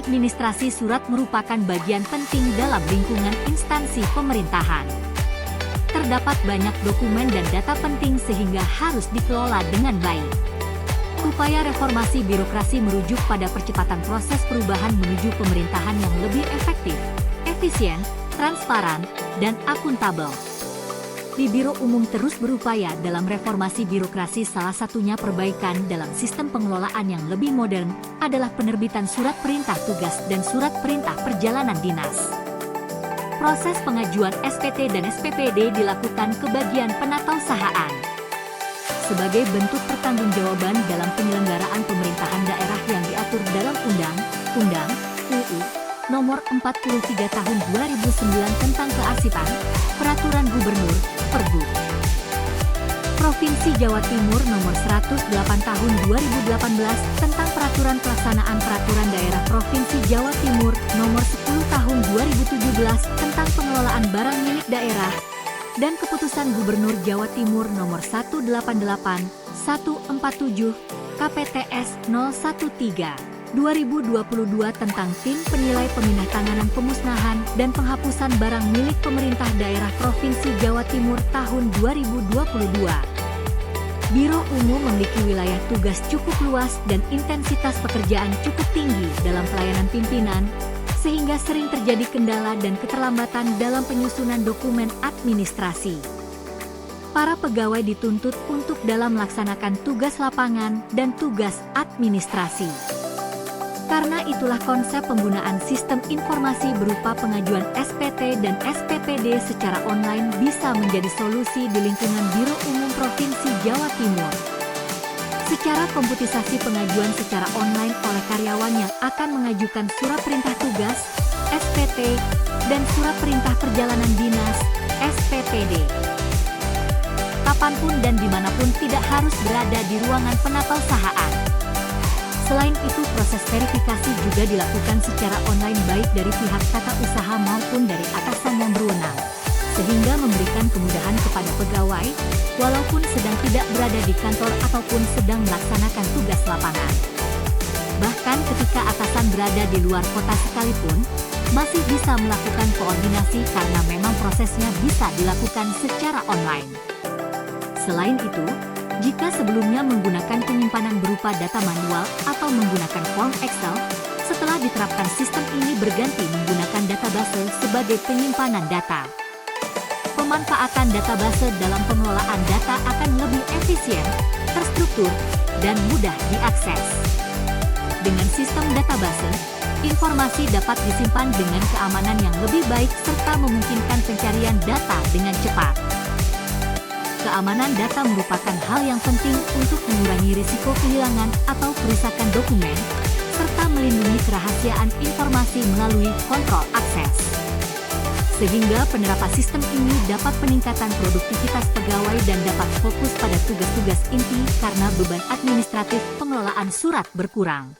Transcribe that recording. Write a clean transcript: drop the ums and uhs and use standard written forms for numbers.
Administrasi surat merupakan bagian penting dalam lingkungan instansi pemerintahan. Terdapat banyak dokumen dan data penting sehingga harus dikelola dengan baik. Upaya reformasi birokrasi merujuk pada percepatan proses perubahan menuju pemerintahan yang lebih efektif, efisien, transparan, dan akuntabel. Di Biro Umum terus berupaya dalam reformasi birokrasi, salah satunya perbaikan dalam sistem pengelolaan yang lebih modern adalah penerbitan surat perintah tugas dan surat perintah perjalanan dinas. Proses pengajuan SPT dan SPPD dilakukan ke bagian penatausahaan sebagai bentuk pertanggungjawaban dalam penyelenggaraan pemerintahan daerah yang diatur dalam Undang-Undang UU Nomor 43 Tahun 2009 tentang Kearsipan, Peraturan Gubernur, Pergub. Provinsi Jawa Timur Nomor 108 Tahun 2018 tentang Peraturan Pelaksanaan Peraturan Daerah Provinsi Jawa Timur Nomor 10 Tahun 2017 tentang Pengelolaan Barang Milik Daerah, dan Keputusan Gubernur Jawa Timur Nomor 188/147 KPTS 013/2022 tentang Tim Penilai Pemindahan Pemusnahan dan Penghapusan Barang Milik Pemerintah Daerah Provinsi Jawa Timur tahun 2022. Biro Umum memiliki wilayah tugas cukup luas dan intensitas pekerjaan cukup tinggi dalam pelayanan pimpinan, sehingga sering terjadi kendala dan keterlambatan dalam penyusunan dokumen administrasi. Para pegawai dituntut untuk dalam melaksanakan tugas lapangan dan tugas administrasi. Karena itulah konsep penggunaan sistem informasi berupa pengajuan SPT dan SPPD secara online bisa menjadi solusi di lingkungan Biro Umum Provinsi Jawa Timur. Secara komputisasi pengajuan secara online oleh karyawan yang akan mengajukan surat perintah tugas, SPT, dan surat perintah perjalanan dinas, SPPD. Kapanpun dan dimanapun tidak harus berada di ruangan penatausahaan. Selain itu, proses verifikasi juga dilakukan secara online baik dari pihak tata usaha maupun dari atasan yang berwenang, sehingga memberikan kemudahan kepada pegawai, walaupun sedang tidak berada di kantor ataupun sedang melaksanakan tugas lapangan. Bahkan ketika atasan berada di luar kota sekalipun, masih bisa melakukan koordinasi karena memang prosesnya bisa dilakukan secara online. Selain itu, jika sebelumnya menggunakan penyimpanan berupa data manual atau menggunakan form Excel, setelah diterapkan sistem ini berganti menggunakan database sebagai penyimpanan data. Pemanfaatan database dalam pengelolaan data akan lebih efisien, terstruktur, dan mudah diakses. Dengan sistem database, informasi dapat disimpan dengan keamanan yang lebih baik serta memungkinkan pencarian data dengan cepat. Keamanan data merupakan hal yang penting untuk mengurangi risiko kehilangan atau kerusakan dokumen, serta melindungi kerahasiaan informasi melalui kontrol akses. Sehingga penerapan sistem ini dapat peningkatan produktivitas pegawai dan dapat fokus pada tugas-tugas inti karena beban administratif pengelolaan surat berkurang.